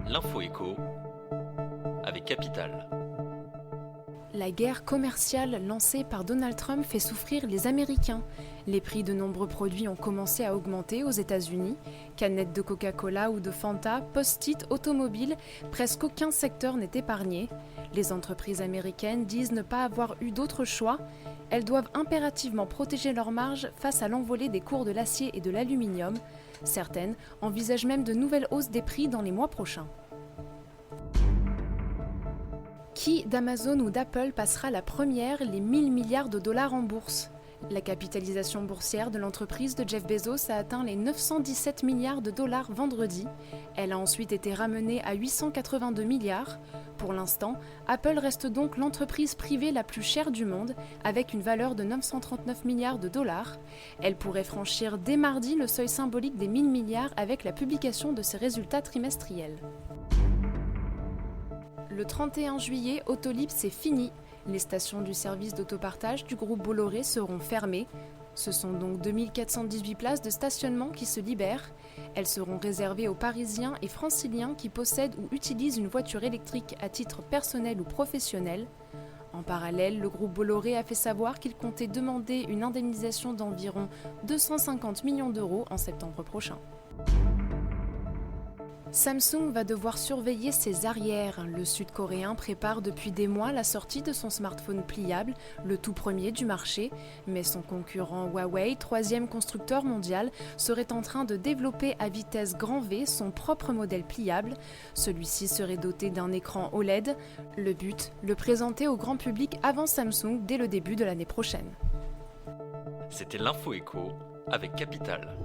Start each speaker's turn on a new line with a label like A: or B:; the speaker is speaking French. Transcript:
A: L'info écho avec Capital.
B: La guerre commerciale lancée par Donald Trump fait souffrir les Américains. Les prix de nombreux produits ont commencé à augmenter aux États-Unis. Canettes de Coca-Cola ou de Fanta, post-it, automobiles, presque aucun secteur n'est épargné. Les entreprises américaines disent ne pas avoir eu d'autre choix. Elles doivent impérativement protéger leurs marges face à l'envolée des cours de l'acier et de l'aluminium. Certaines envisagent même de nouvelles hausses des prix dans les mois prochains. Qui d'Amazon ou d'Apple passera la première les 1000 milliards de dollars en bourse ? La capitalisation boursière de l'entreprise de Jeff Bezos a atteint les 917 milliards de dollars vendredi. Elle a ensuite été ramenée à 882 milliards. Pour l'instant, Apple reste donc l'entreprise privée la plus chère du monde, avec une valeur de 939 milliards de dollars. Elle pourrait franchir dès mardi le seuil symbolique des 1000 milliards avec la publication de ses résultats trimestriels. Le 31 juillet, Autolib, c'est fini. Les stations du service d'autopartage du groupe Bolloré seront fermées. Ce sont donc 2418 places de stationnement qui se libèrent. Elles seront réservées aux Parisiens et Franciliens qui possèdent ou utilisent une voiture électrique à titre personnel ou professionnel. En parallèle, le groupe Bolloré a fait savoir qu'il comptait demander une indemnisation d'environ 250 millions d'euros en septembre prochain. Samsung va devoir surveiller ses arrières. Le Sud-Coréen prépare depuis des mois la sortie de son smartphone pliable, le tout premier du marché. Mais son concurrent Huawei, troisième constructeur mondial, serait en train de développer à vitesse grand V son propre modèle pliable. Celui-ci serait doté d'un écran OLED. Le but, le présenter au grand public avant Samsung dès le début de l'année prochaine.
A: C'était l'info écho avec Capital.